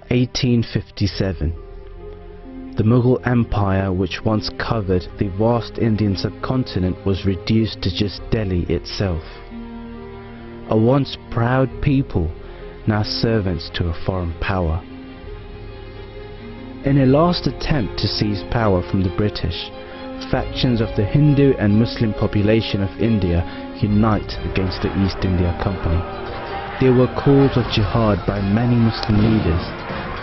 1857. The Mughal Empire, which once covered the vast Indian subcontinent, was reduced to just Delhi itself. A once proud people, now servants to a foreign power. In a last attempt to seize power from the British, factions of the Hindu and Muslim population of India unite against the East India Company. There were calls of jihad by many Muslim leaders.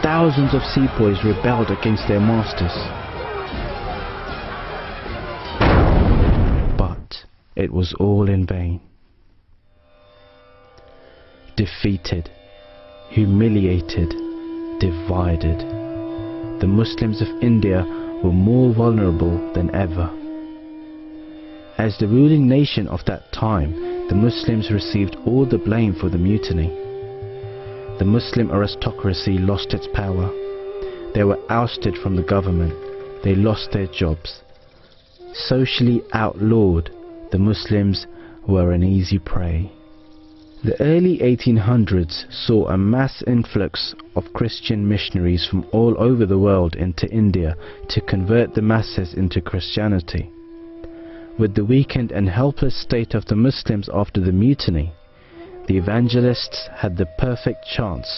Thousands of sepoys rebelled against their masters. But it was all in vain. Defeated, humiliated, divided, the Muslims of India were more vulnerable than ever. As the ruling nation of that time, the Muslims received all the blame for the mutiny. The Muslim aristocracy lost its power. They were ousted from the government. They lost their jobs. Socially outlawed, the Muslims were an easy prey. The early 1800s saw a mass influx of Christian missionaries from all over the world into India to convert the masses into Christianity. With the weakened and helpless state of the Muslims after the mutiny, the evangelists had the perfect chance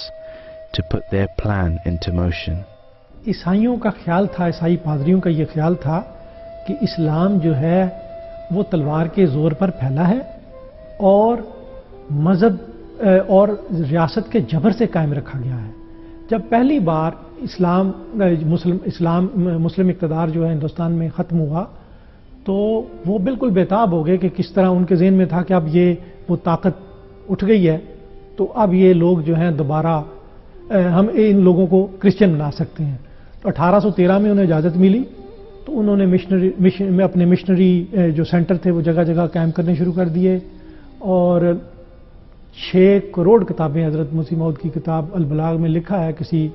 to put their plan into motion. عیسائیوں کا خیال تھا، عیسائی پادریوں کا یہ خیال تھا کہ اسلام جو ہے وہ تلوار کے زور پر پھیلا ہے اور مذہب اور ریاست کے جبر سے قائم رکھا گیا ہے. جب پہلی بار مسلم اقتدار جو ہے ہندوستان میں ختم ہوا تو وہ بالکل بےتاب ہو گئے کہ کس طرح ان کے ذہن میں تھا کہ اب یہ وہ طاقت اٹھ گئی ہے تو اب یہ لوگ جو ہیں دوبارہ ہم ان لوگوں کو کرسچن بنا سکتے ہیں. تو 1813 میں انہیں اجازت ملی تو انہوں نے اپنے مشنری جو سینٹر تھے وہ جگہ جگہ قائم کرنے شروع کر دیے اور 6 کروڑ کتابیں، حضرت مسیح موعود کی کتاب البلاغ میں لکھا ہے کسی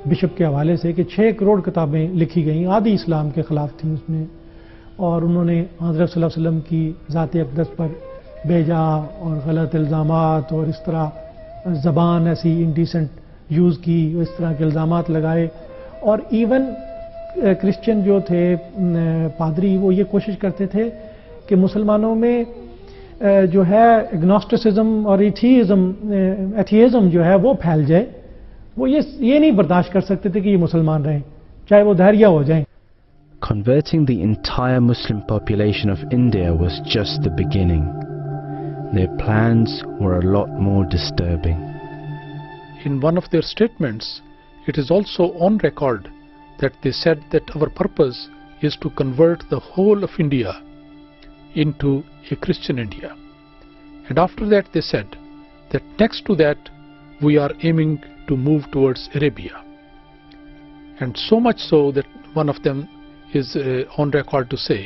بشپ کے حوالے سے کہ 6 کروڑ کتابیں لکھی گئیں، آدھی اسلام کے خلاف تھیں اس میں، اور انہوں نے حضرت صلی اللہ علیہ وسلم کی ذات اقدس پر بیجا اور غلط الزامات اور اس طرح زبان ایسی انڈیسنٹ یوز کی، اس طرح کے الزامات لگائے. اور ایون کرسچن جو تھے پادری وہ یہ کوشش کرتے تھے کہ مسلمانوں میں جو ہے اگنوسٹسزم اور ایتھیزم جو ہے وہ پھیل جائے. وہ یہ نہیں برداشت کر سکتے تھے کہ یہ مسلمان رہیں چاہے وہ دھیریہ ہو جائیں. Converting the entire Muslim population of India was just the beginning. Their plans were a lot more disturbing. In one of their statements, it is also on record that they said that our purpose is to convert the whole of India into a Christian India. And after that they said that next to that we are aiming to move towards Arabia. And so much so that one of them is on record to say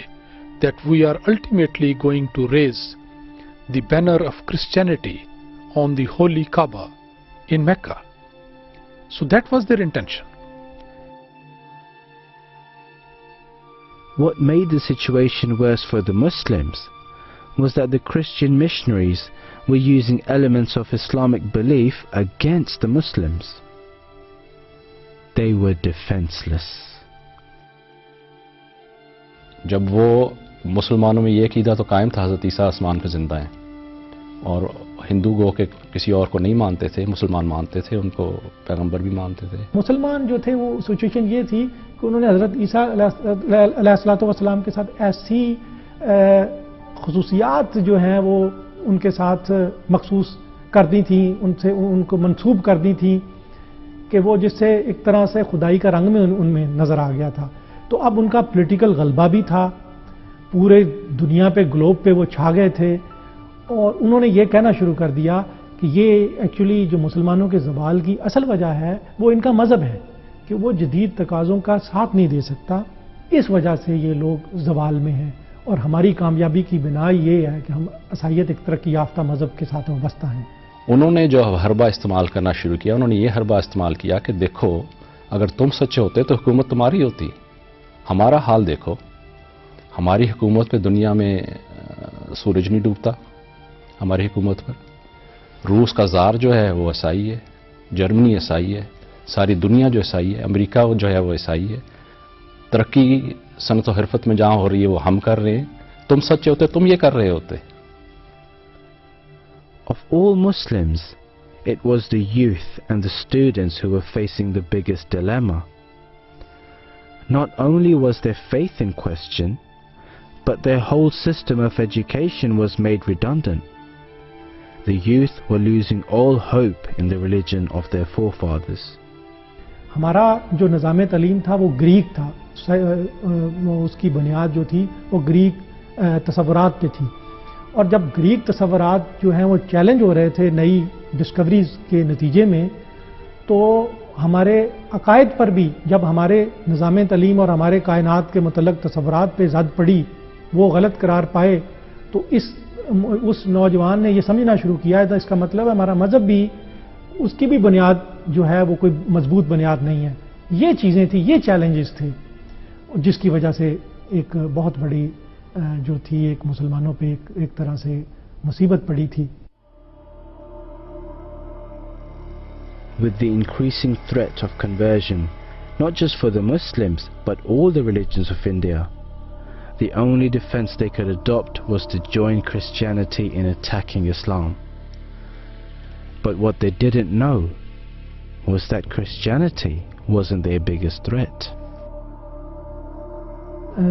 that we are ultimately going to raise the banner of Christianity on the holy Kaaba in Mecca. So that was their intention. What made the situation worse for the Muslims was that the Christian missionaries were using elements of Islamic belief against the Muslims. They were defenseless. جب وہ مسلمانوں میں یہ عقیدہ تو قائم تھا حضرت عیسیٰ آسمان پہ زندہ ہیں اور ہندو گو کے کسی اور کو نہیں مانتے تھے، مسلمان مانتے تھے، ان کو پیغمبر بھی مانتے تھے. مسلمان جو تھے وہ سچویشن یہ تھی کہ انہوں نے حضرت عیسیٰ علیہ الصلوۃ والسلام کے ساتھ ایسی خصوصیات جو ہیں وہ ان کے ساتھ مخصوص کر دی تھیں، ان کو منسوب کر دی تھیں کہ وہ جس سے ایک طرح سے خدائی کا رنگ میں ان میں نظر آ گیا تھا. تو اب ان کا پولیٹیکل غلبہ بھی تھا، پورے دنیا پہ گلوب پہ وہ چھا گئے تھے اور انہوں نے یہ کہنا شروع کر دیا کہ یہ ایکچولی جو مسلمانوں کے زوال کی اصل وجہ ہے وہ ان کا مذہب ہے کہ وہ جدید تقاضوں کا ساتھ نہیں دے سکتا، اس وجہ سے یہ لوگ زوال میں ہیں اور ہماری کامیابی کی بنا یہ ہے کہ ہم عیسائیت ایک ترقی یافتہ مذہب کے ساتھ وابستہ ہیں. انہوں نے جو حربہ استعمال کرنا شروع کیا، انہوں نے یہ حربہ استعمال کیا کہ دیکھو اگر تم سچے ہوتے تو حکومت تمہاری ہوتی، ہمارا حال دیکھو، ہماری حکومت پہ دنیا میں سورج نہیں ڈوبتا، ہماری حکومت پر روس کا زار جو ہے وہ عیسائی ہے، جرمنی عیسائی ہے، ساری دنیا جو عیسائی ہے، امریکہ جو ہے وہ عیسائی ہے، ترقی صنعت و حرفت میں جہاں ہو رہی ہے وہ ہم کر رہے ہیں، تم سچے ہوتے تم یہ کر رہے ہوتے. Of all Muslims, it was the youth and the students who were facing the biggest dilemma. Not only was their faith in question, but their whole system of education was made redundant. The youth were losing all hope in the religion of their forefathers. ہمارا جو نظام تعلیم تھا وہ Greek تھا، اس کی بنیاد جو تھی وہ گریک تصورات پہ تھی، اور جب گریک تصورات جو ہیں وہ چیلنج ہو رہے تھے نئی ڈسکوریز کے نتیجے میں، تو ہمارے عقائد پر بھی جب ہمارے نظام تعلیم اور ہمارے کائنات کے متعلق تصورات پہ زد پڑی، وہ غلط قرار پائے، تو اس نوجوان نے یہ سمجھنا شروع کیا ہے، اس کا مطلب ہے ہمارا مذہب بھی، اس کی بھی بنیاد جو ہے وہ کوئی مضبوط بنیاد نہیں ہے. یہ چیزیں تھیں، یہ چیلنجز تھے جس کی وجہ سے ایک بہت بڑی جو تھی ایک مسلمانوں پہ ایک طرح سے مصیبت پڑی تھی. With the increasing threat of conversion, not just for the Muslims, but all the religions of India, the only defense they could adopt was to join Christianity in attacking Islam. But what they didn't know was that Christianity wasn't their biggest threat.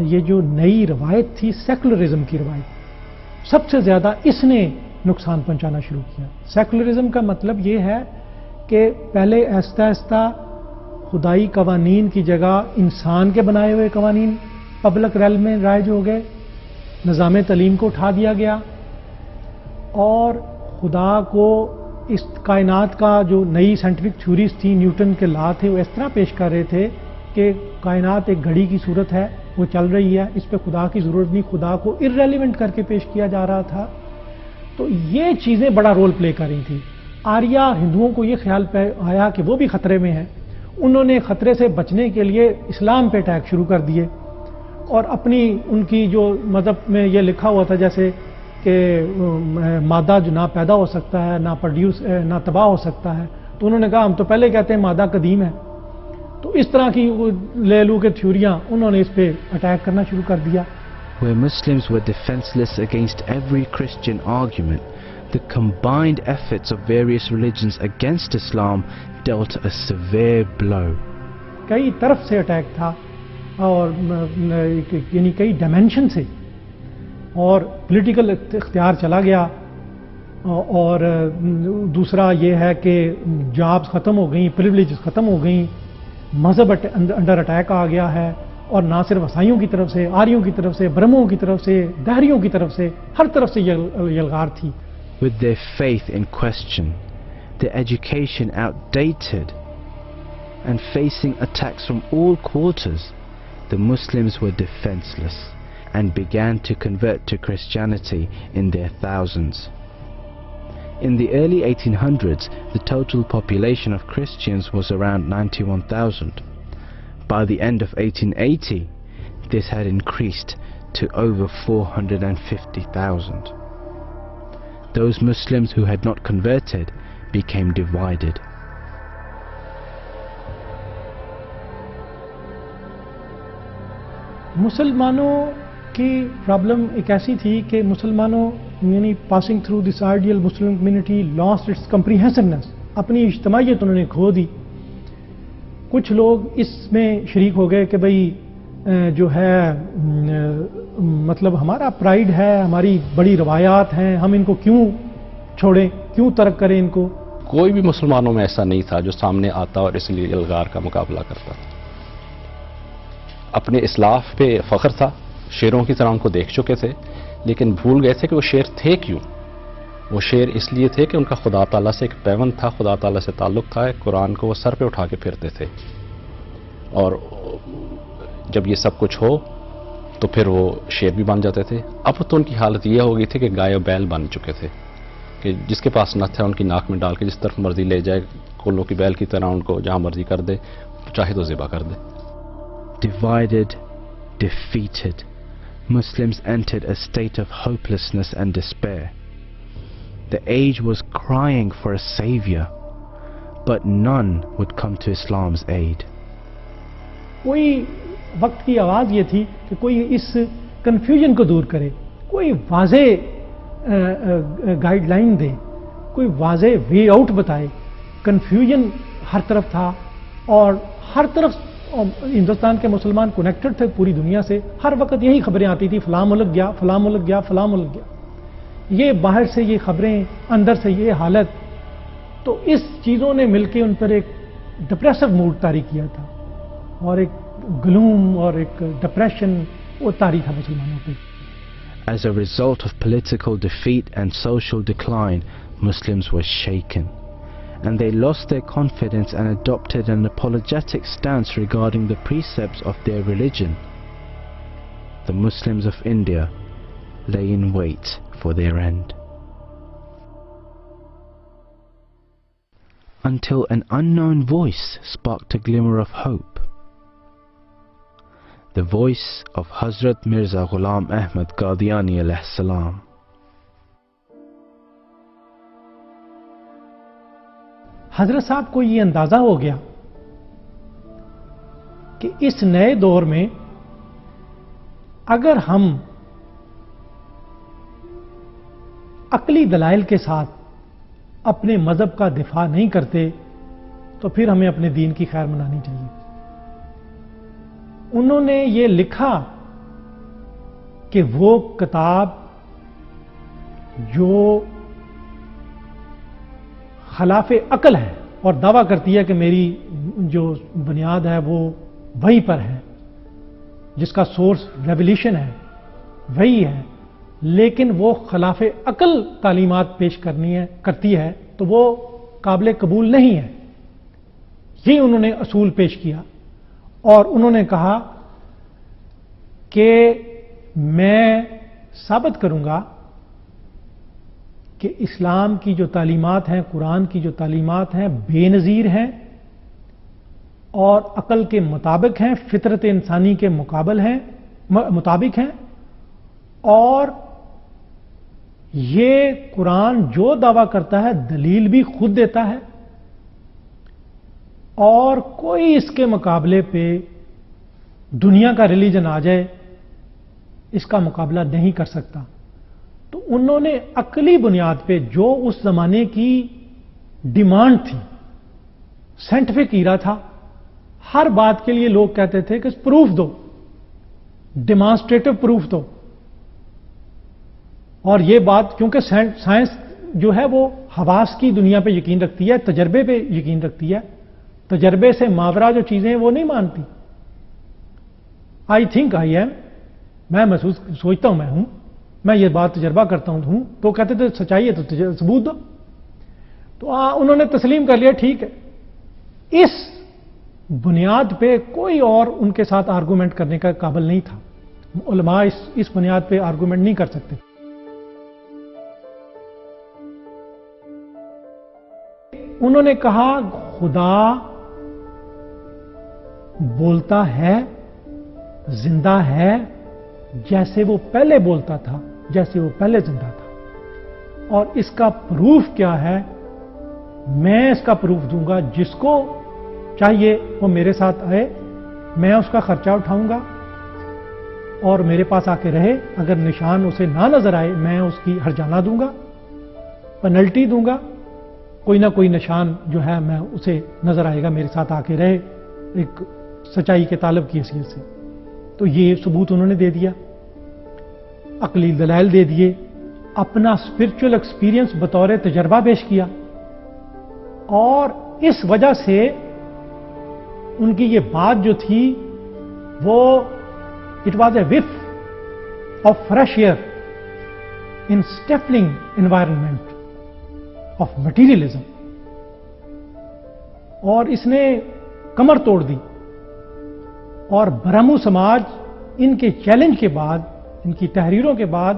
یہ جو نئی روایت تھی secularism کی روایت، سب سے زیادہ اس نے نقصان پہنچانا شروع کیا. سیکولرزم کا مطلب یہ ہے کہ پہلے آہستہ آہستہ خدائی قوانین کی جگہ انسان کے بنائے ہوئے قوانین پبلک ریل میں رائج ہو گئے، نظام تعلیم کو اٹھا دیا گیا، اور خدا کو اس کائنات کا جو نئی سائنٹیفک تھیوریز تھیں، نیوٹن کے لا تھے، وہ اس طرح پیش کر رہے تھے کہ کائنات ایک گھڑی کی صورت ہے، وہ چل رہی ہے، اس پہ خدا کی ضرورت نہیں، خدا کو ارریلیونٹ کر کے پیش کیا جا رہا تھا. تو یہ چیزیں بڑا رول پلے کر رہی تھیں. آریہ ہندوؤں کو یہ خیال پہ آیا کہ وہ بھی خطرے میں ہیں، انہوں نے خطرے سے بچنے کے لیے اسلام پہ اٹیک شروع کر دیے، اور اپنی ان کی جو مذہب میں یہ لکھا ہوا تھا جیسے کہ مادہ جو نہ پیدا ہو سکتا ہے، نہ تباہ ہو سکتا ہے، تو انہوں نے کہا ہم تو پہلے کہتے ہیں مادہ قدیم ہے. تو اس طرح کی لے لو کے تھیوریاں انہوں نے اس پہ اٹیک کرنا شروع کر دیا. Where Muslims were defenseless against every Christian argument, the combined efforts of various religions against Islam dealt a severe blow. کئی طرف سے اٹیک تھا، اور یعنی کئی ڈائمینشن سے، اور پولیٹیکل اختیار چلا گیا، اور دوسرا یہ ہے کہ جابز ختم ہو گئیں، پریولیجز ختم ہو گئیں، مذہب انڈر اٹیک آ گیا ہے، اور نہ صرف عیسائیوں کی طرف سے، آریوں کی طرف سے، برہموں کی طرف سے، دہریوں کی طرف سے، ہر طرف سے یلغار تھی. With their faith in question, their education outdated, and facing attacks from all quarters, the Muslims were defenseless and began to convert to Christianity in their thousands. In the early 1800s, the total population of Christians was around 91,000. By the end of 1880, this had increased to over 450,000. Those Muslims who had not converted became divided. مسلمانوں کی problem ایک ایسی تھی کہ مسلمانوں یعنی passing through this ideal Muslim community lost its comprehensiveness, اپنی اجتماعیت انہوں نے کھو دی. کچھ لوگ اس میں شریک ہو گئے کہ بھئی جو ہے مطلب ہمارا پرائیڈ ہے، ہماری بڑی روایات ہیں، ہم ان کو کیوں چھوڑیں، کیوں ترک کریں ان کو. کوئی بھی مسلمانوں میں ایسا نہیں تھا جو سامنے آتا اور اس لیے الغار کا مقابلہ کرتا. اپنے اسلاف پہ فخر تھا، شیروں کی طرح ان کو دیکھ چکے تھے، لیکن بھول گئے تھے کہ وہ شیر تھے کیوں. وہ شیر اس لیے تھے کہ ان کا خدا تعالیٰ سے ایک پیوند تھا، خدا تعالیٰ سے تعلق تھا، قرآن کو وہ سر پہ اٹھا کے پھرتے تھے. اور جب یہ سب کچھ ہو تو پھر وہ شیر بھی بن جاتے تھے. اب تو ان کی حالت یہ ہو گئی تھی کہ گائے و بیل بن چکے تھے کہ جس کے پاس نت ہے ان کی ناک میں ڈال کے جس طرف مرضی لے جائے، کولوں کی بیل کی طرح ان کو جہاں مرضی کر دے، چاہے تو ذبح کر دے. Divided, defeated, Muslims entered a state of hopelessness and despair. The age was crying for a savior, but none would come to Islam's aid. کوئی وقت کی آواز یہ تھی کہ کوئی اس کنفیوژن کو دور کرے, کوئی واضح گائیڈ لائن دے, کوئی واضح وے آؤٹ بتائے. کنفیوژن ہر طرف تھا اور ہر طرف ہندوستان کے مسلمان کنیکٹڈ تھے پوری دنیا سے. ہر وقت یہی خبریں آتی تھی, فلاں ملک گیا, فلاں ملک گیا, فلاں ملک گیا. یہ باہر سے یہ خبریں, اندر سے یہ حالت. تو اس چیزوں نے مل کے ان پر ایک ڈپریسو موڈ طاری کیا تھا اور ایک گلوم اور ایک ڈپریشن وہ طاری تھا مسلمانوں پہ. As a result of political defeat and social decline, Muslims were shaken, and they lost their confidence and adopted an apologetic stance regarding the precepts of their religion. The Muslims of India lay in wait for their end, until an unknown voice sparked a glimmer of hope. The voice of Hazrat Mirza Ghulam Ahmad Qadiani alayhi salam. حضرت صاحب کو یہ اندازہ ہو گیا کہ اس نئے دور میں اگر ہم عقلی دلائل کے ساتھ اپنے مذہب کا دفاع نہیں کرتے تو پھر ہمیں اپنے دین کی خیر منانی چاہیے. انہوں نے یہ لکھا کہ وہ کتاب جو خلاف عقل ہے اور دعویٰ کرتی ہے کہ میری جو بنیاد ہے وہ وحی پر ہے, جس کا سورس ریولیوشن ہے, وحی ہے, لیکن وہ خلاف عقل تعلیمات پیش کرتی ہے تو وہ قابل قبول نہیں ہے. یہ انہوں نے اصول پیش کیا اور انہوں نے کہا کہ میں ثابت کروں گا کہ اسلام کی جو تعلیمات ہیں, قرآن کی جو تعلیمات ہیں, بے نظیر ہیں اور عقل کے مطابق ہیں, فطرت انسانی کے مطابق ہیں. اور یہ قرآن جو دعویٰ کرتا ہے دلیل بھی خود دیتا ہے اور کوئی اس کے مقابلے پہ دنیا کا ریلیجن آ جائے اس کا مقابلہ نہیں کر سکتا. تو انہوں نے عقلی بنیاد پہ جو اس زمانے کی ڈیمانڈ تھی, سائنٹیفک ایرا تھا, ہر بات کے لیے لوگ کہتے تھے کہ پروف دو, ڈیمانسٹریٹو پروف دو. اور یہ بات کیونکہ سائنس جو ہے وہ حواس کی دنیا پہ یقین رکھتی ہے, تجربے پہ یقین رکھتی ہے, تجربے سے ماورا جو چیزیں وہ نہیں مانتی. آئی تھنک آئی ایم, میں محسوس سوچتا ہوں میں ہوں, میں یہ بات تجربہ کرتا ہوں, تو کہتے تھے سچائی ہے تو ثبوت دو. تو انہوں نے تسلیم کر لیا ٹھیک ہے. اس بنیاد پہ کوئی اور ان کے ساتھ آرگومنٹ کرنے کا قابل نہیں تھا. علماء اس بنیاد پہ آرگومنٹ نہیں کر سکتے. انہوں نے کہا خدا بولتا ہے, زندہ ہے, جیسے وہ پہلے بولتا تھا, جیسے وہ پہلے زندہ تھا. اور اس کا پروف کیا ہے؟ میں اس کا پروف دوں گا. جس کو چاہیے وہ میرے ساتھ آئے, میں اس کا خرچہ اٹھاؤں گا اور میرے پاس آ کے رہے. اگر نشان اسے نہ نظر آئے میں اس کی ہرجانہ دوں گا, پنلٹی دوں گا. کوئی نہ کوئی نشان جو ہے میں اسے نظر آئے گا, میرے ساتھ آ کے رہے ایک سچائی کے طالب کی حیثیت سے. تو یہ ثبوت انہوں نے دے دیا, عقلی دلائل دے دیے, اپنا اسپرچل ایکسپیرینس بطور تجربہ پیش کیا. اور اس وجہ سے ان کی یہ بات جو تھی وہ it was a whiff of fresh air in stifling environment of materialism. اور اس نے کمر توڑ دی. اور برہمو سماج ان کے چیلنج کے بعد, ان کی تحریروں کے بعد,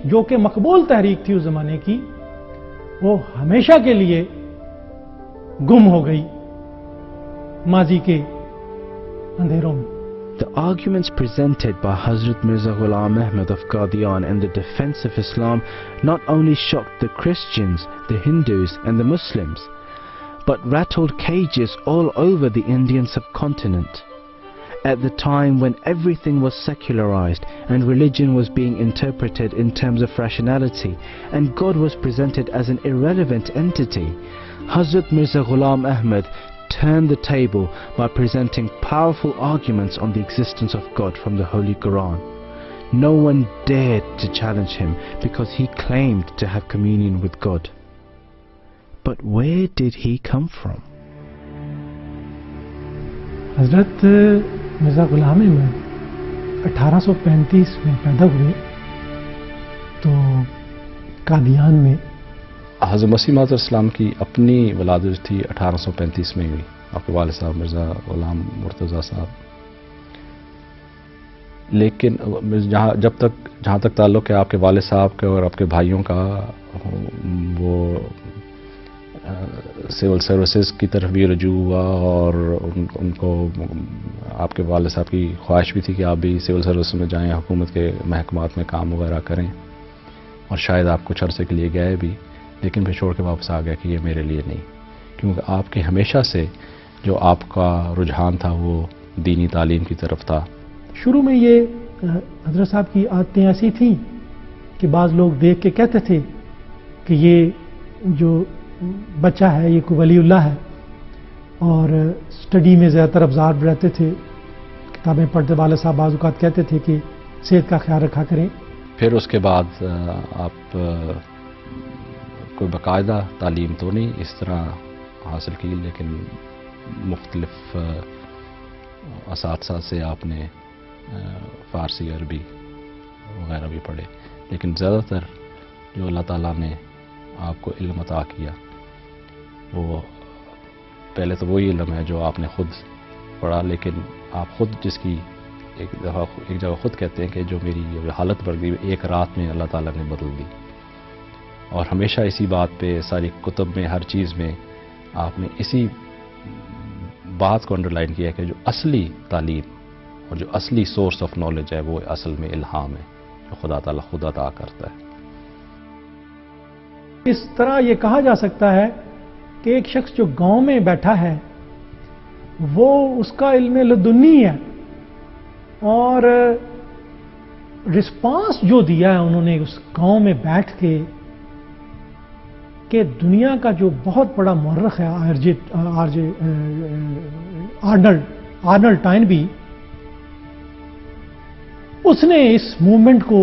جو کہ مقبول تحریک تھی اس زمانے کی, وہ ہمیشہ کے لیے گم ہو گئی ماضی کے اندھیروں میں. The arguments presented by Hazrat Mirza Ghulam Ahmad of Qadian in the defense of Islam not only shocked the Christians, the Hindus and the Muslims, but rattled cages all over the Indian subcontinent. At the time when everything was secularized and religion was being interpreted in terms of rationality and God was presented as an irrelevant entity, Hazrat Mirza Ghulam Ahmad turned the table by presenting powerful arguments on the existence of God from the Holy Quran. No one dared to challenge him because he claimed to have communion with God. But where did he come from? حضرت مرزا غلام احمد 1835 میں پیدا ہوئے تو قادیان میں. حضرت مسیح موعود اسلام کی اپنی ولادت تھی 1835 میں ہوئی. آپ کے والد صاحب مرزا غلام مرتضیٰ صاحب. لیکن جہاں تک تعلق ہے آپ کے والد صاحب کے اور آپ کے بھائیوں کا، وہ سول سروسز کی طرف بھی رجوع ہوا اور ان کو آپ کے والد صاحب کی خواہش بھی تھی کہ آپ بھی سول سروس میں جائیں، حکومت کے محکمات میں کام وغیرہ کریں، اور شاید آپ کچھ عرصے کے لیے گئے بھی، لیکن پھر چھوڑ کے واپس آ گیا کہ یہ میرے لیے نہیں، کیونکہ آپ کے ہمیشہ سے جو آپ کا رجحان تھا وہ دینی تعلیم کی طرف تھا. شروع میں یہ حضرت صاحب کی عادتیں ایسی تھیں کہ بعض لوگ دیکھ کے کہتے تھے کہ یہ جو بچہ ہے یہ کوئی ولی اللہ ہے، اور اسٹڈی میں زیادہ تر ابزارو رہتے تھے، کتابیں پڑھتے. والد صاحب بعض اوقات کہتے تھے کہ صحت کا خیال رکھا کریں. پھر اس کے بعد آپ کوئی باقاعدہ تعلیم تو نہیں اس طرح حاصل کی، لیکن مختلف اساتذہ سے آپ نے فارسی، عربی وغیرہ بھی پڑھے، لیکن زیادہ تر جو اللہ تعالیٰ نے آپ کو علم عطا کیا وہ پہلے تو وہی علم ہے جو آپ نے خود پڑھا، لیکن آپ خود جس کی ایک جگہ خود کہتے ہیں کہ جو میری حالت بڑھ گئی ایک رات میں اللہ تعالیٰ نے بدل دی. اور ہمیشہ اسی بات پہ ساری کتب میں ہر چیز میں آپ نے اسی بات کو انڈرلائن کیا کہ جو اصلی تعلیم اور جو اصلی سورس آف نالج ہے وہ اصل میں الہام ہے جو خدا تعالیٰ خود عطا کرتا ہے. اس طرح یہ کہا جا سکتا ہے کہ ایک شخص جو گاؤں میں بیٹھا ہے وہ اس کا علم لدنی ہے، اور رسپانس جو دیا ہے انہوں نے اس گاؤں میں بیٹھ کے کہ دنیا کا جو بہت بڑا مورخ ہے آرنلڈ ٹائنبی، اس نے اس موومنٹ کو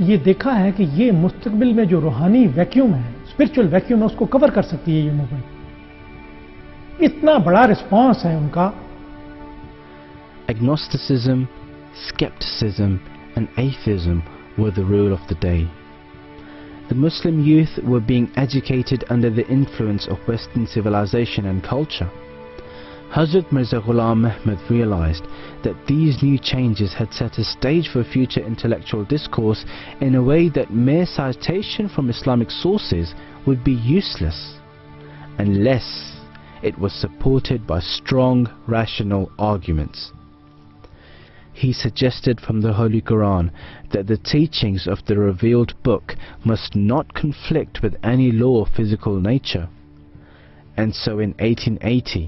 یہ دیکھا ہے کہ یہ مستقبل میں جو روحانی ویکیوم ہے، اسپرچل ویکیوم ہے، اس کو کور کر سکتی ہے یہ موومنٹ. اتنا بڑا رسپانس ہے ان کا. Agnosticism, skepticism and atheism were the rule of the day. The Muslim youth were being educated under the influence of Western civilization and culture. Hazrat Mirza Ghulam Ahmad realized that these new changes had set a stage for future intellectual discourse in a way that mere citation from Islamic sources would be useless unless it was supported by strong rational arguments. He suggested from the Holy Quran that the teachings of the revealed book must not conflict with any law of physical nature. And so in 1880,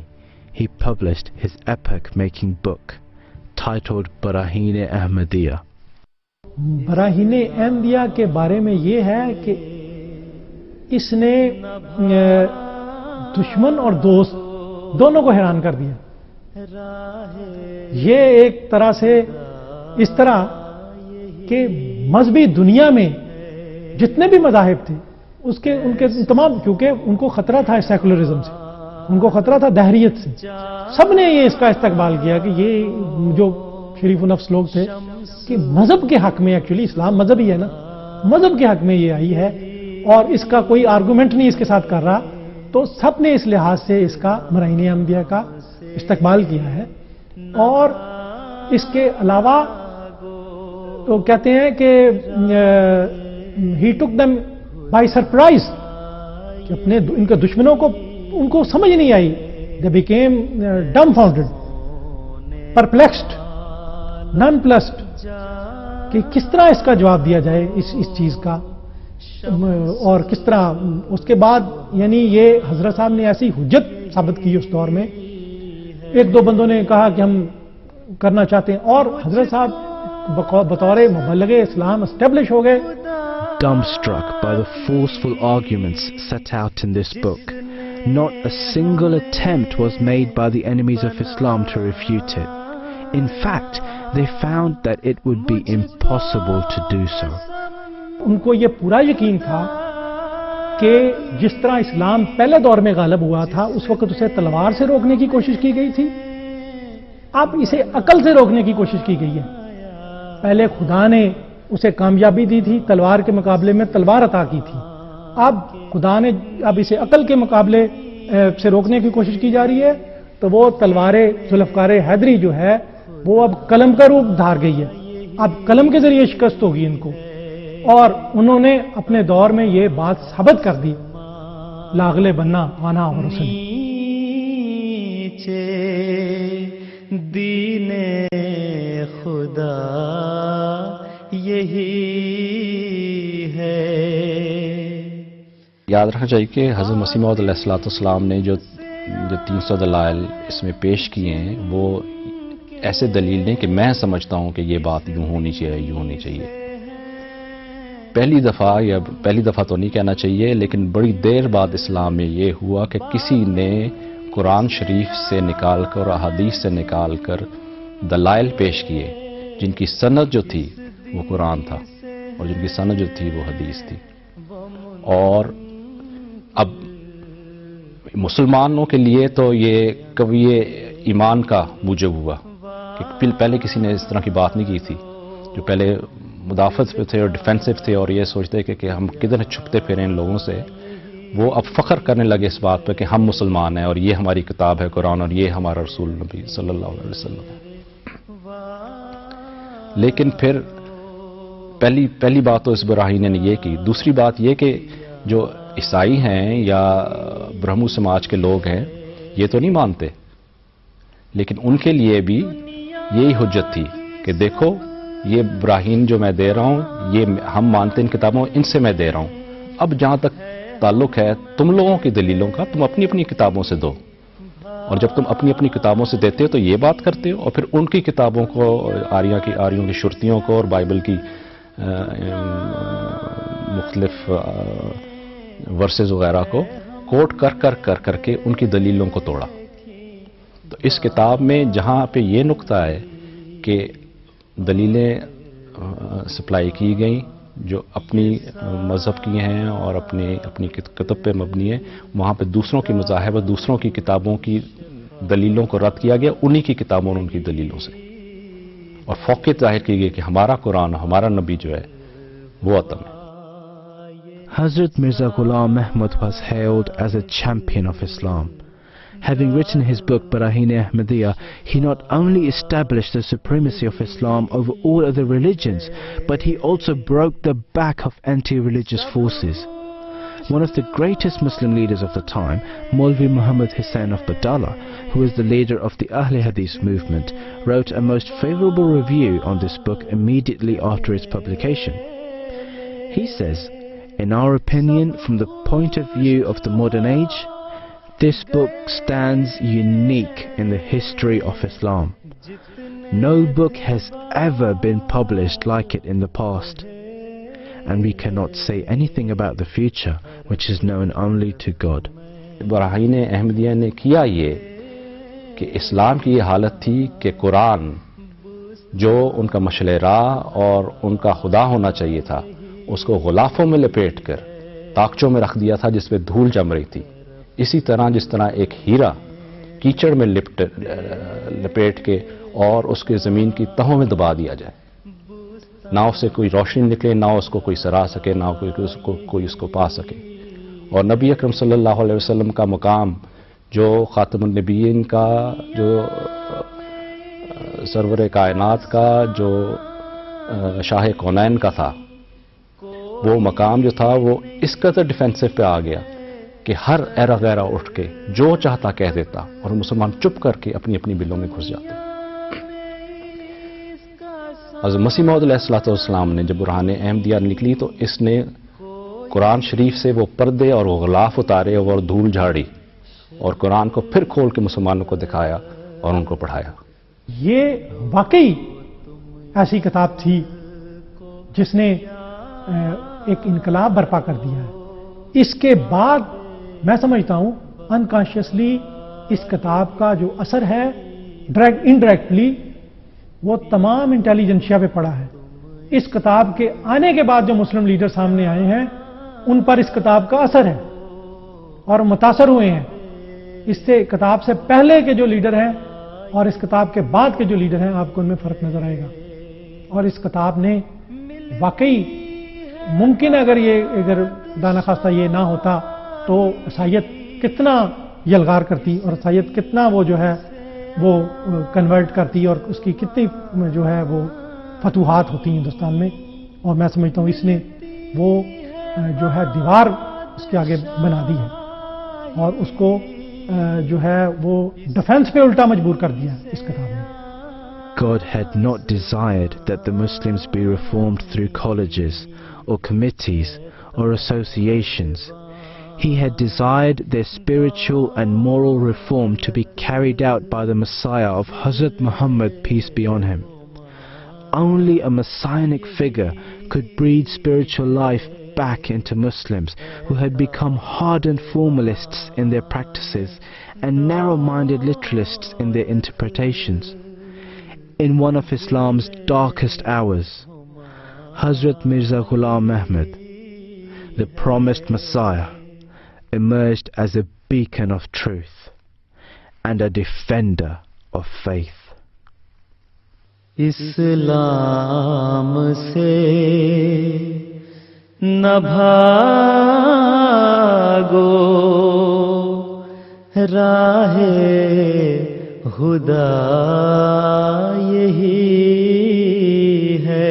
he published his epoch-making book titled Barahin Ahmadiyya. براہین Ahmadiyya کے بارے میں یہ ہے کہ اس نے دشمن اور دوست دونوں کو حیران کر دیا. یہ ایک طرح سے اس طرح کہ مذہبی دنیا میں جتنے بھی مذاہب تھے ان کے تمام، کیونکہ ان کو خطرہ تھا سیکولرزم سے، ان کو خطرہ تھا دہریت سے، سب نے یہ اس کا استقبال کیا کہ یہ جو شریف و نفس لوگ تھے کہ مذہب کے حق میں، ایکچولی اسلام مذہب ہی ہے نا، مذہب کے حق میں یہ آئی ہے اور اس کا کوئی آرگومنٹ نہیں اس کے ساتھ کر رہا، تو سب نے اس لحاظ سے اس کا براہین احمدیہ کا استقبال کیا ہے. اور اس کے علاوہ تو کہتے ہیں کہ ہی ٹک دم بائی سرپرائز، کہ اپنے ان کے دشمنوں کو ان کو سمجھ نہیں آئی. They became dumbfounded, perplexed, nonplussed, کہ کس طرح اس کا جواب دیا جائے اس چیز کا. اور کس طرح اس کے بعد یعنی یہ حضرت صاحب نے ایسی حجت ثابت کی اس دور میں. ایک دو بندوں نے کہا کہ ہم کرنا چاہتے ہیں اور حضرت صاحب بطور مبلغ اسلام اسٹیبلش ہو گئے. Dumbstruck by the forceful arguments set out in this book, not a single attempt was made by the enemies of Islam to refute it. In fact, they found that it would be impossible to do so. ان کو یہ پورا یقین تھا کہ جس طرح اسلام پہلے دور میں غالب ہوا تھا اس وقت اسے تلوار سے روکنے کی کوشش کی گئی تھی، اب اسے عقل سے روکنے کی کوشش کی گئی ہے. پہلے خدا نے اسے کامیابی دی تھی، تلوار کے مقابلے میں تلوار عطا کی تھی. اب خدا نے اب اسے عقل کے مقابلے سے روکنے کی کوشش کی جا رہی ہے، تو وہ تلوار ذوالفقار حیدری جو ہے وہ اب قلم کا روپ دھار گئی ہے. اب قلم کے ذریعے شکست ہوگی ان کو، اور انہوں نے اپنے دور میں یہ بات ثابت کر دی. لاغلے بننا آنا اور حسن دین خدا یہی ہے. یاد رکھنا چاہیے کہ حضرت مسیح موعود علیہ الصلوۃ والسلام نے جو 300 دلائل اس میں پیش کیے ہیں وہ ایسے دلیل نہیں کہ میں سمجھتا ہوں کہ یہ بات یوں ہونی چاہیے یوں ہونی چاہیے. پہلی دفعہ یا پہلی دفعہ تو نہیں کہنا چاہیے لیکن بڑی دیر بعد اسلام میں یہ ہوا کہ کسی نے قرآن شریف سے نکال کر اور احادیث سے نکال کر دلائل پیش کیے جن کی سند جو تھی وہ قرآن تھا اور جن کی سند جو تھی وہ حدیث تھی. اور اب مسلمانوں کے لیے تو یہ کبھی ایمان کا موجب ہوا کہ پہلے کسی نے اس طرح کی بات نہیں کی تھی. جو پہلے مدافعت پہ تھے اور ڈیفینسو تھے اور یہ سوچتے کہ ہم کدھر چھپتے پھریں ان لوگوں سے، وہ اب فخر کرنے لگے اس بات پہ کہ ہم مسلمان ہیں اور یہ ہماری کتاب ہے قرآن اور یہ ہمارا رسول نبی صلی اللہ علیہ وسلم ہے. لیکن پھر پہلی بات تو اس براہین نے یہ کی. دوسری بات یہ کہ جو عیسائی ہیں یا برہمو سماج کے لوگ ہیں یہ تو نہیں مانتے، لیکن ان کے لیے بھی یہی حجت تھی کہ دیکھو یہ براہین جو میں دے رہا ہوں یہ ہم مانتے ان کتابوں ان سے میں دے رہا ہوں. اب جہاں تک تعلق ہے تم لوگوں کی دلیلوں کا، تم اپنی اپنی کتابوں سے دو، اور جب تم اپنی اپنی کتابوں سے دیتے ہو تو یہ بات کرتے ہو، اور پھر ان کی کتابوں کو آریوں کی شرطیوں کو اور بائبل کی مختلف ورسز وغیرہ کو کوٹ کر کے ان کی دلیلوں کو توڑا. تو اس کتاب میں جہاں پہ یہ نقطہ ہے کہ دلیلیں سپلائی کی گئیں جو اپنی مذہب کی ہیں اور اپنی کتب پہ مبنی ہے، وہاں پہ دوسروں کی مذاہب اور دوسروں کی کتابوں کی دلیلوں کو رد کیا گیا انہی کی کتابوں اور ان کی دلیلوں سے، اور فوقیت ظاہر کی گئی کہ ہمارا قرآن ہمارا نبی جو ہے وہ اتم ہے. Hazrat Mirza Ghulam Ahmad was hailed as a champion of Islam. Having written his book Barahin Ahmadiyya, he not only established the supremacy of Islam over all other religions, but he also broke the back of anti-religious forces. One of the greatest Muslim leaders of the time, Maulvi Muhammad Hussain of Badala, who is the leader of the Ahl Hadith movement, wrote a most favorable review on this book immediately after its publication. He says, in our opinion, from the point of view of the modern age, this book stands unique in the history of Islam. No book has ever been published like it in the past, and we cannot say anything about the future, which is known only to God. براہین Ahmadiyya نے کیا یہ کہ اسلام کی یہ حالت تھی کہ قرآن جو ان کا مشعل راہ اور ان کا خدا ہونا چاہیے تھا اس کو غلافوں میں لپیٹ کر تاکچوں میں رکھ دیا تھا جس پہ دھول جم رہی تھی. اسی طرح جس طرح ایک ہیرا کیچڑ میں لپیٹ کے اور اس کے زمین کی تہوں میں دبا دیا جائے، نہ اس سے کوئی روشنی نکلے، نہ اس کو کوئی سرا سکے، نہ کوئی اس کو پا سکے. اور نبی اکرم صلی اللہ علیہ وسلم کا مقام جو خاتم النبیین کا، جو سرور کائنات کا، جو شاہ کونین کا تھا، وہ مقام جو تھا وہ اس قدر ڈیفینسو پہ آ گیا کہ ہر ایرا غیرہ اٹھ کے جو چاہتا کہہ دیتا اور مسلمان چپ کر کے اپنی اپنی بلوں میں گھس جاتے. حضرت مسیح موعود علیہ الصلوۃ والسلام نے جب برہان احمدیہ نکلی تو اس نے قرآن شریف سے وہ پردے اور وہ غلاف اتارے اور دھول جھاڑی اور قرآن کو پھر کھول کے مسلمانوں کو دکھایا اور ان کو پڑھایا. یہ واقعی ایسی کتاب تھی جس نے ایک انقلاب برپا کر دیا ہے. اس کے بعد میں سمجھتا ہوں انکانشیسلی اس کتاب کا جو اثر ہے انڈائریکٹلی وہ تمام انٹیلیجنشیا پہ پڑا ہے. اس کتاب کے آنے کے بعد جو مسلم لیڈر سامنے آئے ہیں ان پر اس کتاب کا اثر ہے اور متاثر ہوئے ہیں. اس سے کتاب سے پہلے کے جو لیڈر ہیں اور اس کتاب کے بعد کے جو لیڈر ہیں آپ کو ان میں فرق نظر آئے گا. اور اس کتاب نے واقعی ممکن اگر دانا خواستہ یہ نہ ہوتا تو عیسائیت کتنا یلغار کرتی اور عیسائیت کتنا وہ جو ہے وہ کنورٹ کرتی اور اس کی کتنی جو ہے وہ فتوحات ہوتی ہیں ہندوستان میں. اور میں سمجھتا ہوں اس نے وہ جو ہے دیوار اس کے آگے بنا دی ہے اور اس کو جو ہے وہ ڈیفنس پہ الٹا مجبور کر دیا اس کتاب نے. God had not desired that the Muslims be reformed through colleges or committees or associations. He had desired their spiritual and moral reform to be carried out by the Messiah of Hazrat Muhammad, peace be on him. Only a messianic figure could breathe spiritual life back into Muslims who had become hardened formalists in their practices and narrow-minded literalists in their interpretations. In one of Islam's darkest hours, Hazrat Mirza Ghulam Ahmad, the promised Messiah, emerged as a beacon of truth and a defender of faith. اسلام سے نہ بھاگو راہ خدا یہی ہے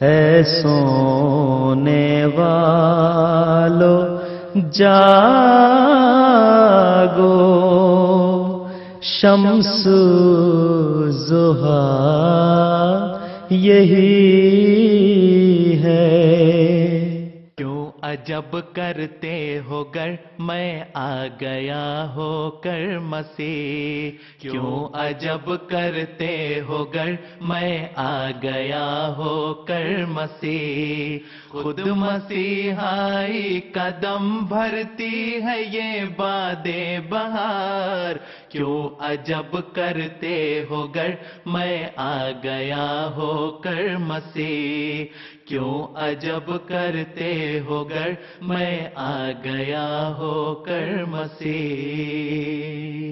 اے سونے والو جاگو شمس ضحیٰ یہی ہے. کیوں عجب کرتے ہو گر میں آ گیا ہو کر مسیح کیوں عجب کرتے ہو گر میں آ گیا ہو کر مسیح خود مسیحائی قدم بھرتی ہے یہ باد بہار کیوں عجب کرتے ہو گر میں آ گیا ہو کر مسیح کیوں عجب کرتے ہو گر میں آ گیا ہو کر مسیح.